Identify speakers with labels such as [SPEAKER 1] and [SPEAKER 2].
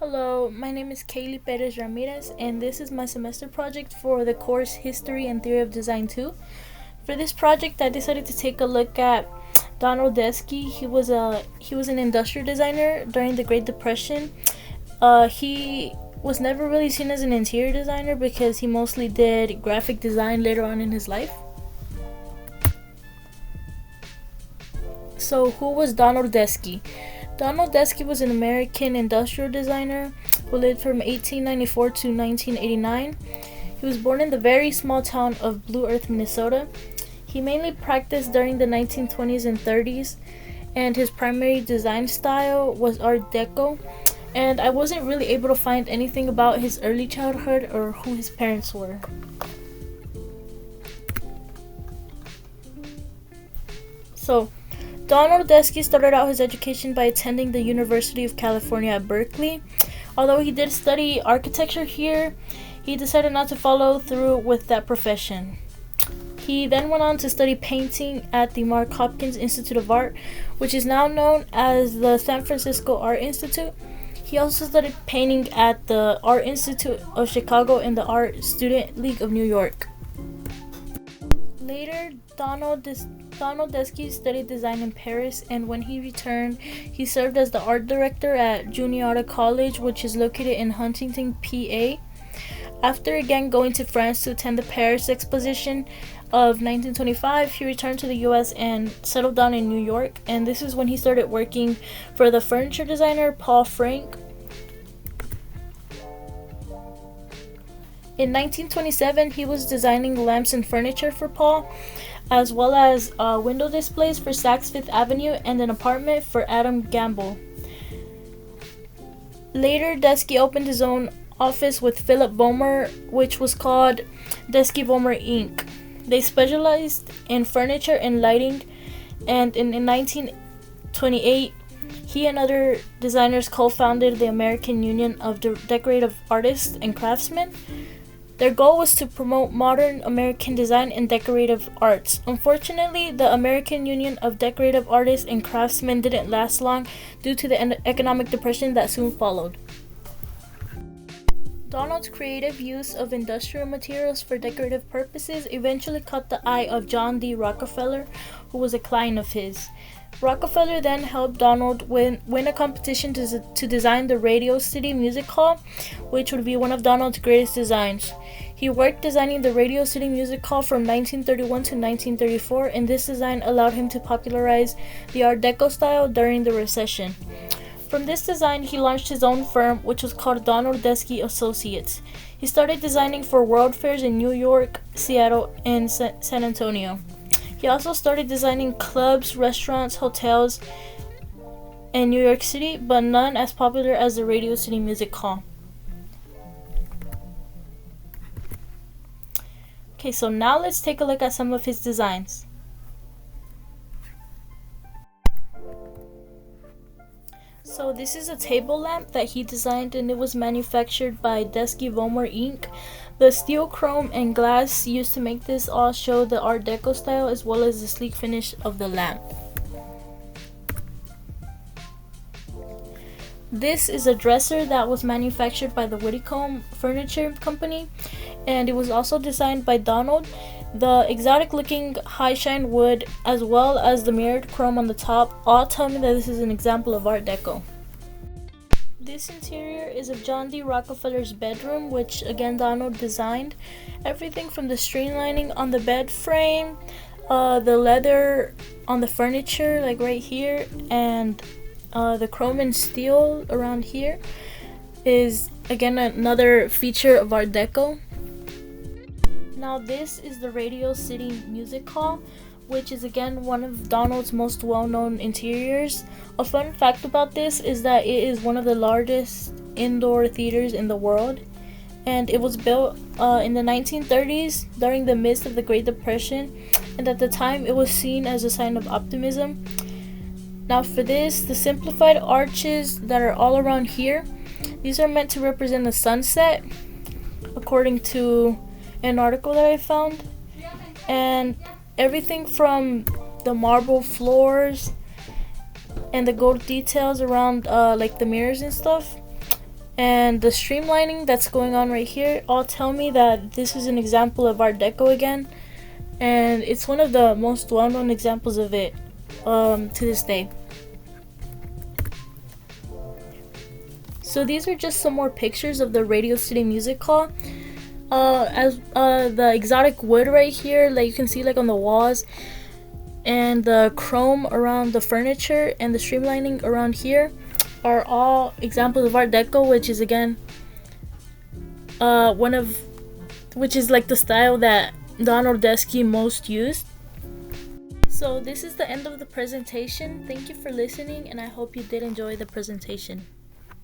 [SPEAKER 1] Hello, my name is Kaylee Perez Ramirez, and this is my semester project for the course History and Theory of Design 2. For this project, I decided to take a look at Donald Deskey. He was an industrial designer during the Great Depression. He was never really seen as an interior designer because he mostly did graphic design later on in his life. So, who was Donald Deskey? Donald Deskey was an American industrial designer who lived from 1894 to 1989. He was born in the very small town of Blue Earth, Minnesota. He mainly practiced during the 1920s and 30s, and his primary design style was Art Deco. And I wasn't really able to find anything about his early childhood or who his parents were. So, Donald Deskey started out his education by attending the University of California at Berkeley. Although he did study architecture here, he decided not to follow through with that profession. He then went on to study painting at the Mark Hopkins Institute of Art, which is now known as the San Francisco Art Institute. He also studied painting at the Art Institute of Chicago and the Art Student League of New York. Later, Donald Deskey studied design in Paris, and when he returned, he served as the art director at Juniata College, which is located in Huntington, PA. After again going to France to attend the Paris Exposition of 1925, he returned to the US and settled down in New York, and this is when he started working for the furniture designer Paul Frank. In 1927, he was designing lamps and furniture for Paul, as well as window displays for Saks Fifth Avenue and an apartment for Adam Gamble. Later, Deskey opened his own office with Philip Vollmer, which was called Deskey Vollmer Inc. They specialized in furniture and lighting, and in 1928, he and other designers co-founded the American Union of Decorative Artists and Craftsmen. Their goal was to promote modern American design and decorative arts. Unfortunately, the American Union of Decorative Artists and Craftsmen didn't last long due to the economic depression that soon followed. Donald's creative use of industrial materials for decorative purposes eventually caught the eye of John D. Rockefeller, who was a client of his. Rockefeller then helped Donald win a competition to design the Radio City Music Hall, which would be one of Donald's greatest designs. He worked designing the Radio City Music Hall from 1931 to 1934, and this design allowed him to popularize the Art Deco style during the recession. From this design, he launched his own firm, which was called Donald Deskey Associates. He started designing for world fairs in New York, Seattle, and San Antonio. He also started designing clubs, restaurants, hotels in New York City, but none as popular as the Radio City Music Hall. Okay, so now let's take a look at some of his designs. So this is a table lamp that he designed, and it was manufactured by Deskey Vollmer Inc. The steel, chrome, and glass used to make this all show the Art Deco style as well as the sleek finish of the lamp. This is a dresser that was manufactured by the Whitcomb Furniture Company, and it was also designed by Donald. The exotic looking high shine wood as well as the mirrored chrome on the top all tell me that this is an example of Art Deco. This interior is of John D. Rockefeller's bedroom, which again Donald designed. Everything from the streamlining on the bed frame, the leather on the furniture like right here, and the chrome and steel around here is again another feature of Art Deco. Now this is the Radio City Music Hall, which is again one of Donald's most well-known interiors. A fun fact about this is that it is one of the largest indoor theaters in the world, and it was built in the 1930s during the midst of the Great Depression, and at the time it was seen as a sign of optimism. Now for this, the simplified arches that are all around here, these are meant to represent the sunset, according to an article that I found, and everything from the marble floors and the gold details around like the mirrors and stuff and the streamlining that's going on right here all tell me that this is an example of Art Deco again, and it's one of the most well-known examples of it to this day. So these are just some more pictures of the Radio City Music Hall. As the exotic wood right here, like you can see like on the walls, and the chrome around the furniture and the streamlining around here are all examples of Art Deco, which is again which is like the style that Donald Deskey most used. So this is the end of the presentation. Thank you for listening, and I hope you did enjoy the presentation.